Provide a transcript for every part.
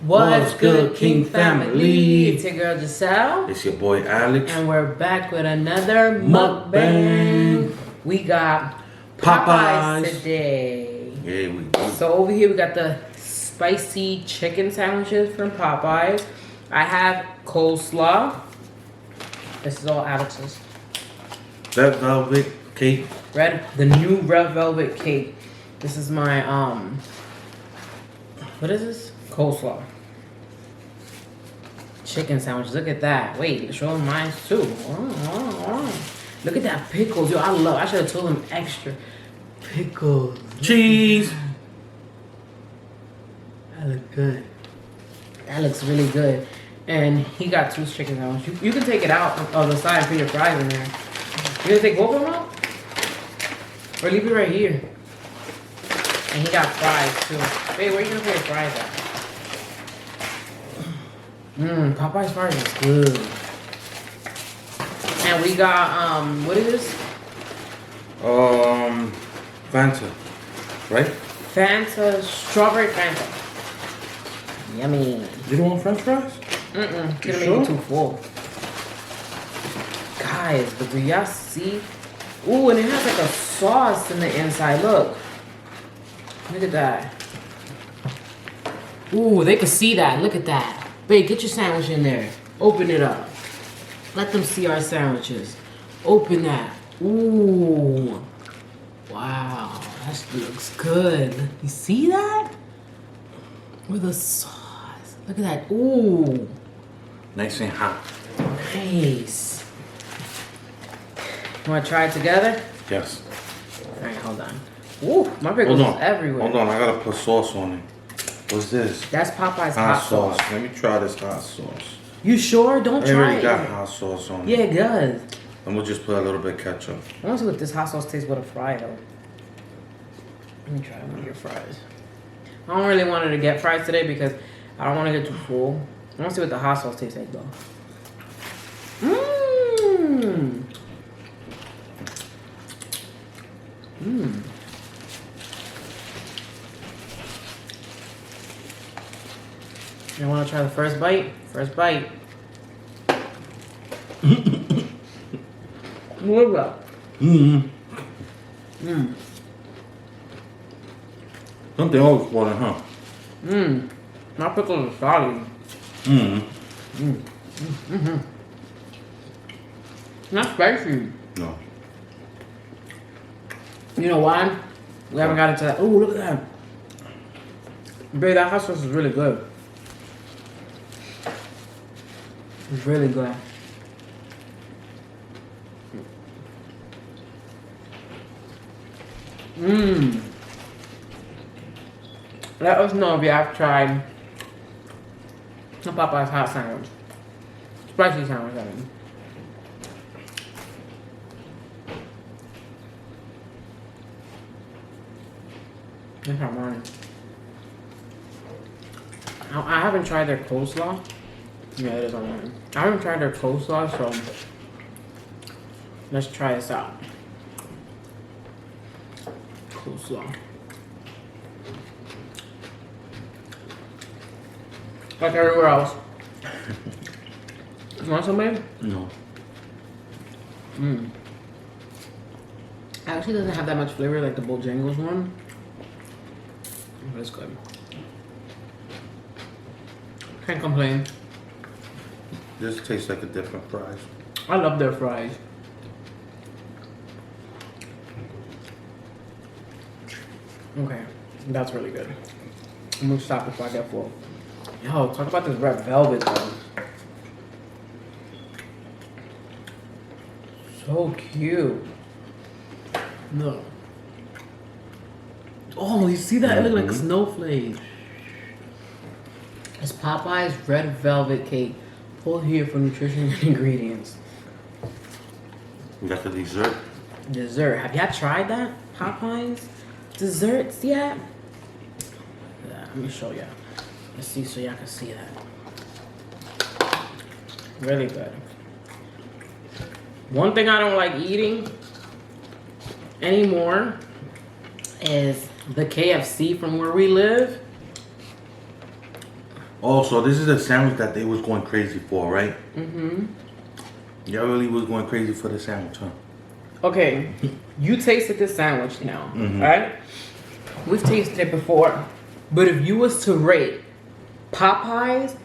What's good, King family? It's your girl Giselle. It's your boy Alex. And we're back with another mukbang. We got Popeyes today. Yeah, we do. So over here we got the spicy chicken sandwiches from Popeyes. I have coleslaw. This is all Alex's. Red velvet cake. The new red velvet cake. This is my what is this? Coleslaw. Chicken sandwiches. Look at that. Wait, show them mine too. Look at that pickles. Yo, I should have told him extra pickles. Cheese. That looks good. That looks really good. And he got 2 chicken sandwiches. You can take it out of the side and put your fries in there. You gonna take both of them out? Or leave it right here. And he got fries too. Babe, where are you gonna put your fries at? Popeye's fries is good. And we got what is this? Fanta, right? Fanta, strawberry Fanta. Yummy. You don't want French fries? Gonna make sure? it too full. Guys, but do y'all see? Ooh, and it has like a sauce in the inside. Look at that. Ooh, they can see that. Look at that. Babe, get your sandwich in there. Open it up. Let them see our sandwiches. Open that. Ooh. Wow, that looks good. You see that? With the sauce. Look at that. Ooh. Nice and hot. Nice. You want to try it together? Yes. All right, hold on. Ooh, my pickles is everywhere. Hold on, I gotta put sauce on it. What's this? That's Popeye's hot sauce. Let me try this hot sauce. You sure? Don't try it. I already got hot sauce on it. Yeah, it does. And we'll just put a little bit ketchup. I want to see what this hot sauce tastes with a fry though. Let me try one of your fries. I don't really want to get fries today because I don't want to get too full. I want to see what the hot sauce tastes like though. You want to try the first bite? First bite. What about? Something else for it, huh? My pickles are solid. Not spicy. No. You know why? We haven't got into that. Oh, look at that. Babe, that hot sauce is really good. It's really good. Let us know if you have tried the Popeye's hot sandwich. Spicy sandwich, I mean. That's not mine. I haven't tried their coleslaw. Yeah, it is on mine. I haven't tried their coleslaw, so let's try this out. Coleslaw. Like everywhere else. You want some, babe? No. Actually, doesn't have that much flavor like the Bojangles one. But it's good. Can't complain. This tastes like a different fries. I love their fries. Okay, that's really good. I'm gonna stop before I get full. Yo, talk about this red velvet though. So cute. Look. Oh, you see that? It looks like snowflakes. It's Popeye's red velvet cake. Pull here for nutrition and ingredients. We got the dessert. Dessert. Have y'all tried that? Popeyes? Desserts yet? Yeah, let me show y'all. Let's see so y'all can see that. Really good. One thing I don't like eating anymore is the KFC from where we live. Oh, so this is a sandwich that they was going crazy for, right? Mm-hmm. Y'all really was going crazy for the sandwich, huh? Okay, you tasted this sandwich now, Mhm. right? We've tasted it before, but if you was to rate Popeyes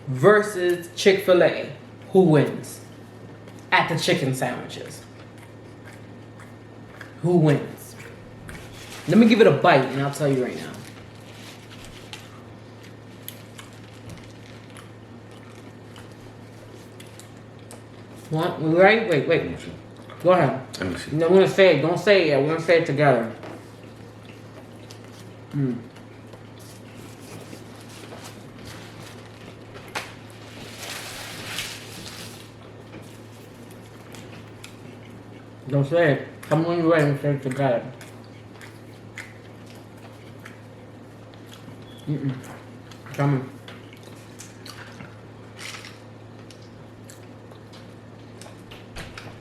versus Chick-fil-A, who wins at the chicken sandwiches? Who wins? Let me give it a bite and I'll tell you right now. What? Right? Wait. Let me see. Go ahead. Let me see. No, I'm gonna say it. Don't say it yet. We're gonna say it together. Don't say it. Come when you're ready and say it together. Come on.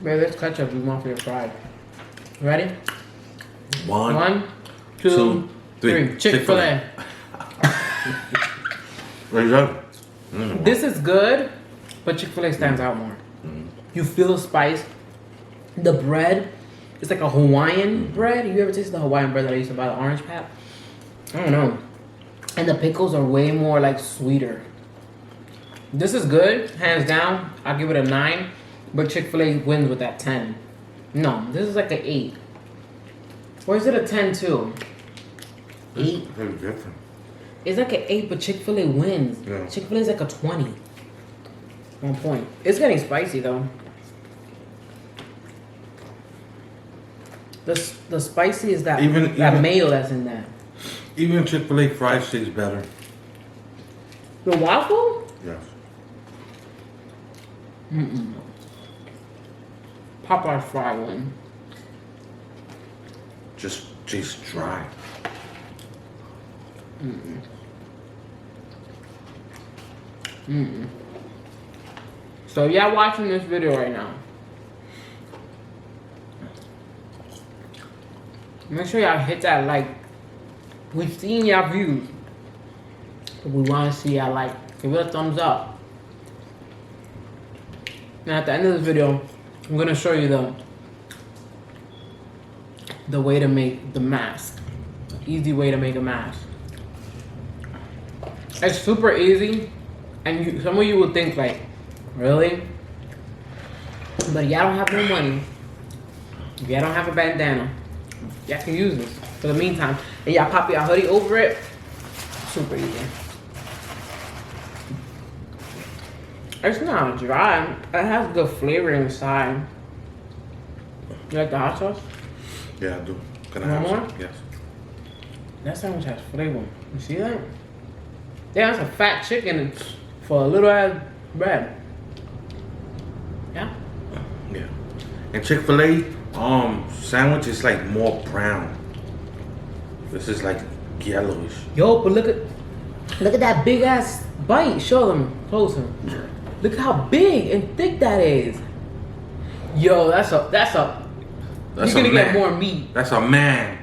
Baby, this ketchup we want for your fries. Ready? One, two, three. Chick-fil-A. There you go. This is good, but Chick-fil-A stands out more. You feel the spice. The bread, it's like a Hawaiian bread. You ever tasted the Hawaiian bread that I used to buy, the orange pap? I don't know. And the pickles are way more like sweeter. This is good, hands down. I'll give it a 9, but Chick-fil-A wins with that 10. No, this is like an 8. Or is it a 10 too? 8. Very different. It's like an 8, but Chick-fil-A wins. Yeah. Chick-fil-A is like a 20. 1 point. It's getting spicy though. The spicy is that that mayo that's in that. Even Chick-fil-A fries tastes better. The waffle? Yes. Popeye's fry one. Just tastes dry. So y'all watching this video right now, make sure y'all hit that like. We've seen y'all views, but we want to see y'all like. Give it a thumbs up. And at the end of this video, I'm gonna show you the way to make the mask. Easy way to make a mask. It's super easy, and some of you will think like, really? But y'all don't have no money. Y'all don't have a bandana. Y'all can use this for the meantime. And y'all pop your hoodie over it. Super easy. It's not dry. It has good flavor inside. You like the hot sauce? Yeah, I do. Can I Want have more? some? Yes. That sandwich has flavor. You see that? Yeah, that's a fat chicken for a little ass bread. Yeah? Yeah. And Chick-fil-A sandwich is like more brown. This is like yellowish. Yo, but look at that big ass bite. Show them closer. Look how big and thick that is. Yo, that's a you're gonna get more meat. That's a man.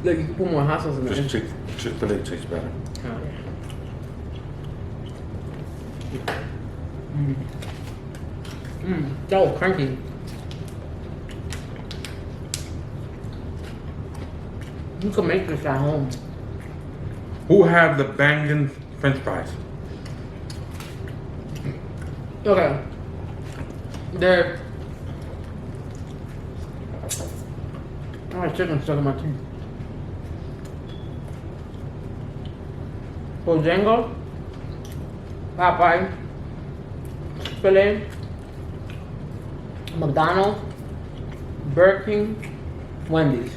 Look, you can put more hot sauce in there. Just Chick-fil-A tastes better. Oh, yeah. Oh, cranky. You can make this at home. Who have the banging French fries? Okay. They're. Oh, chicken stuck in my teeth. Bojangles, Popeyes, Chick-fil-A, McDonald's, Burger King, Wendy's.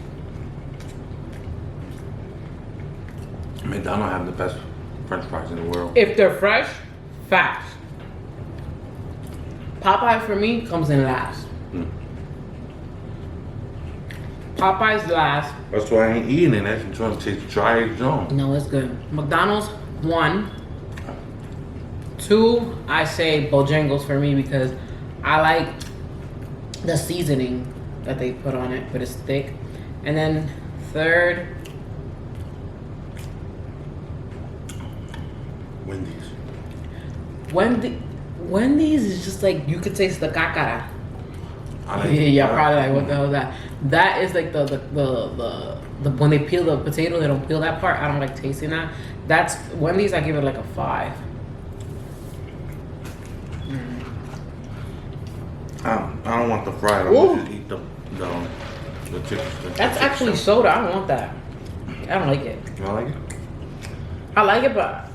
McDonald's have the best French fries in the world. If they're fresh, fast. Popeye for me comes in last. Popeye's last. That's why I ain't eating it. That's trying to taste dry as John. No, it's good. McDonald's 1. 2, I say Bojangles for me because I like the seasoning that they put on it, but it's thick. And then third, Wendy's is just like, you could taste the cacara. Yeah, probably like, what the hell is that? That is like the when they peel the potato, they don't peel that part. I don't like tasting that. That's Wendy's. I give it like a 5. I don't want the fried. I want to just eat the chicken. That's actually soda. I don't want that. I don't like it. You don't like it? I like it, but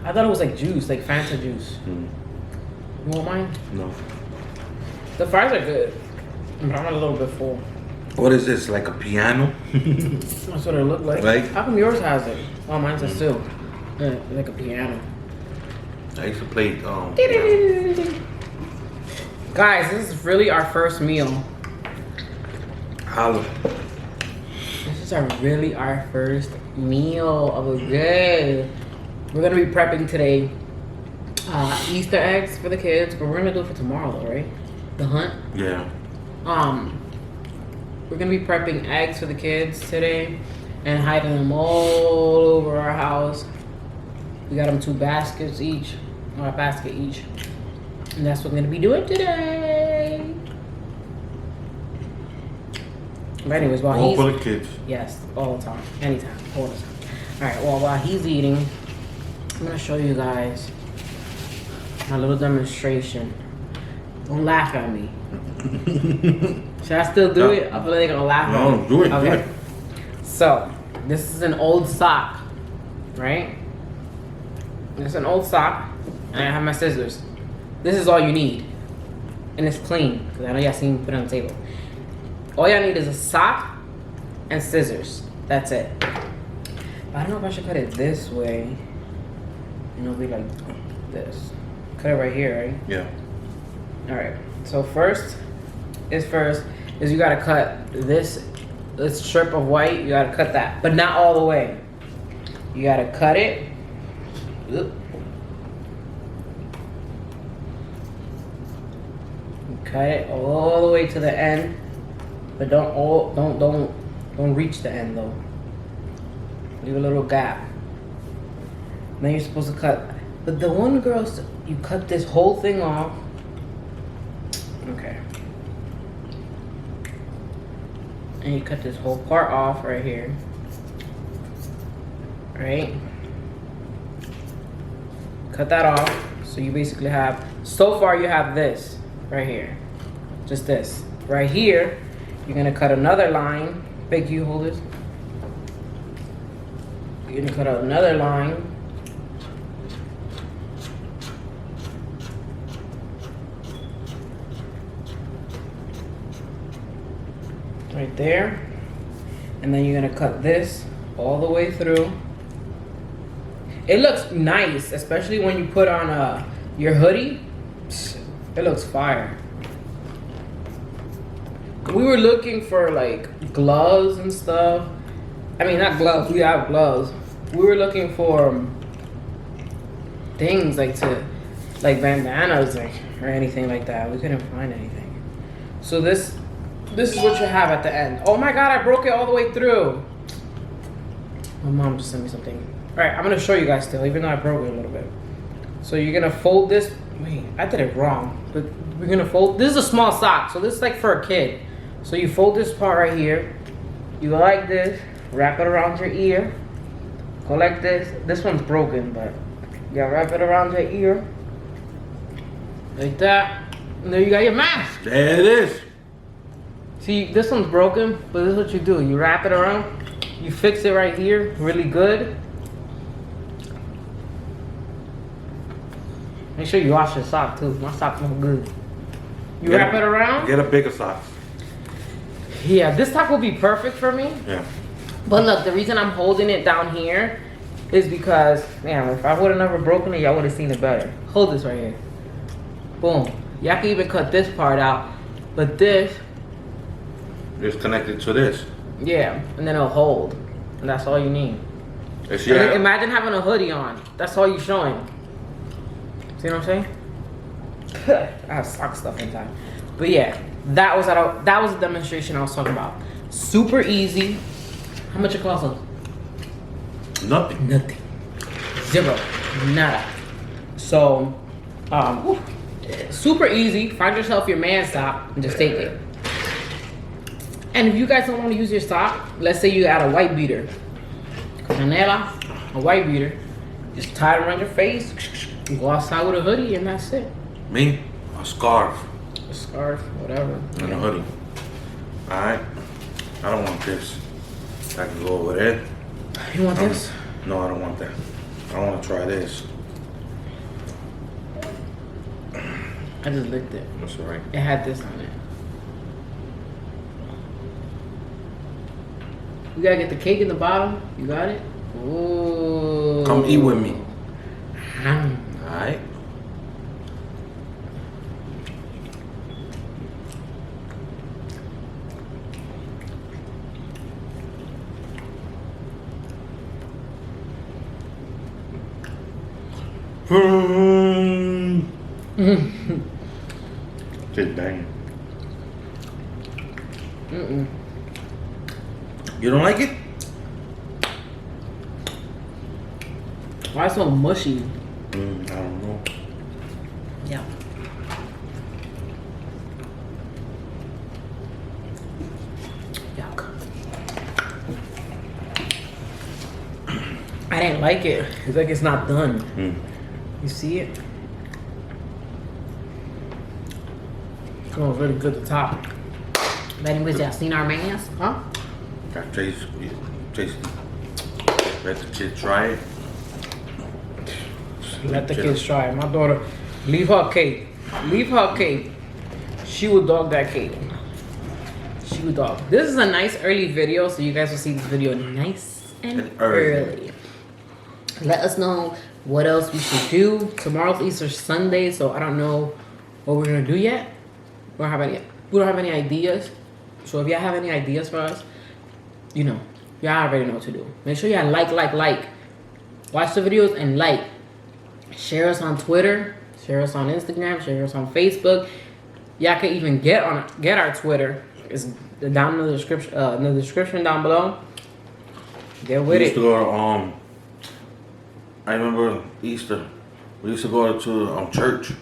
I thought it was like juice, like Fanta juice. You want mine? No. The fries are good. But I'm a little bit full. What is this? Like a piano? That's what it looked like. How come yours has it? Oh, mine's a still. Like a piano. I used to play. Guys, this is really our first meal. Holla. This is really our first meal of the day. We're gonna be prepping today Easter eggs for the kids, but we're gonna do it for tomorrow though, right? The hunt. Yeah. We're gonna be prepping eggs for the kids today and hiding them all over our house. We got them 2 baskets each, or a basket each. And that's what we're gonna be doing today. But anyways, while all he's... for the kids. Yes, all the time. Anytime, all the time. Alright, well, while he's eating, I'm gonna show you guys a little demonstration. Don't laugh at me. Should I still do it? I feel like they're gonna laugh at me. No, do it. Okay. Do it. So, this is an old sock, right? This is an old sock, and I have my scissors. This is all you need. And it's clean, because I know y'all seen me put it on the table. All y'all need is a sock and scissors. That's it. But I don't know if I should cut it this way. And it'll be like this. Cut it right here, right? Yeah. Alright. So first is you gotta cut this strip of white, you gotta cut that. But not all the way. You gotta cut it. Cut it all the way to the end. But don't reach the end though. Leave a little gap. Then you're supposed to cut. But the one girl, you cut this whole thing off. Okay. And you cut this whole part off right here. Right? Cut that off. So you basically have, so far you have this right here. Just this. Right here, you're gonna cut another line. Big, you hold this. You're gonna cut another line. Right there. And then you're gonna cut this all the way through. It looks nice, especially when you put on your hoodie. It looks fire. We were looking for like gloves and stuff. I mean, not gloves, we have gloves. We were looking for things like bandanas or anything like that. We couldn't find anything. So this is what you have at the end. Oh my God, I broke it all the way through. My mom just sent me something. All right, I'm gonna show you guys still, even though I broke it a little bit. So you're gonna fold this. Wait, I did it wrong. But we're gonna fold. This is a small sock, so this is like for a kid. So you fold this part right here. You go like this, wrap it around your ear. Go like this. This one's broken, but yeah, wrap it around your ear. Like that. And there you got your mask. There it is. See, this one's broken, but this is what you do. You wrap it around. You fix it right here, really good. Make sure you wash your sock too. My sock's no good. You wrap it around. Get a bigger sock. Yeah, this sock will be perfect for me. Yeah. But look, the reason I'm holding it down here is because, man, if I would have never broken it, y'all would have seen it better. Hold this right here. Boom. Y'all can even cut this part out. But this, it's connected to this. yeah, and then it'll hold. And that's all you need. Yeah. Imagine having a hoodie on. That's all you're showing. See what I'm saying? I have sock stuff inside. But yeah, that was a demonstration I was talking about. Super easy. How much it cost us? Nothing. Nothing. Zero. Nada. So, super easy. Find yourself your man sock and just take it. And if you guys don't want to use your sock, let's say you got a white beater. Canela, a white beater. Just tie it around your face. Go outside with a hoodie and that's it. Me? A scarf. A scarf, whatever. And a hoodie. Alright. I don't want this. I can go over there. You want this? No, I don't want that. I want to try this. I just licked it. That's alright. It had this on it. You gotta get the cake in the bottom. You got it? Ooh. Come eat with me. Alright. Just bang. You don't like it? Why so mushy? I don't know. Yeah. Yuck. I didn't like it. It's like it's not done. You see it? Oh, really good at the top. But anyways, y'all seen our mans? Huh? Got taste. Let the kid try it. Let the kids try it. My daughter, leave her cake. Leave her cake. She would dog that cake. She would dog. This is a nice early video, so you guys will see this video nice and early. Let us know what else we should do. Tomorrow's Easter Sunday, so I don't know what we're gonna do yet. We don't have any ideas. So if y'all have any ideas for us, you know, y'all already know what to do. Make sure y'all like. Watch the videos and like. Share us on Twitter. Share us on Instagram. Share us on Facebook. Y'all can even get our Twitter. It's down in the description down below. Get with it. We used to go to I remember Easter. We used to go to church.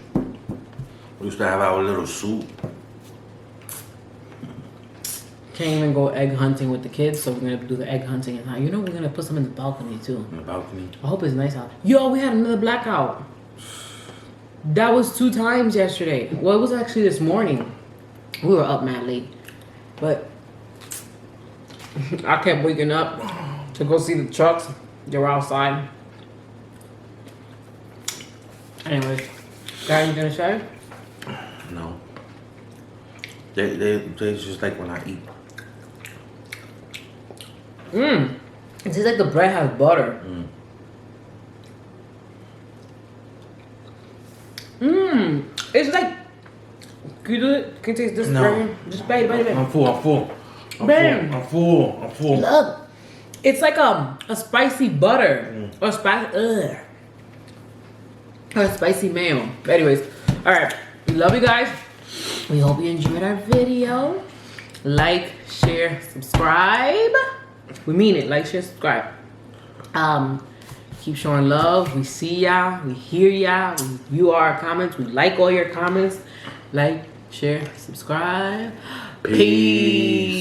We used to have our little soup. Can't even go egg hunting with the kids, so we're gonna do the egg hunting. And you know we're gonna put some in the balcony too. In the balcony. I hope it's nice out. Yo, we had another blackout. That was 2 times yesterday. Well, it was actually this morning. We were up mad late, but I kept waking up to go see the trucks. They were outside. Anyways, got anything to say? No. They just like when I eat. It tastes like the bread has butter. It's like, can you do it? Can you taste this? No. Burger? Just bite. I'm full. Bang. I'm full. Look, it's like a spicy butter or spicy mayo. Anyways, all right. We love you guys. We hope you enjoyed our video. Like, share, subscribe. We mean it. Like, share, subscribe. Keep showing love. We see y'all. We hear y'all. We view our comments. We like all your comments. Like, share, subscribe. Peace.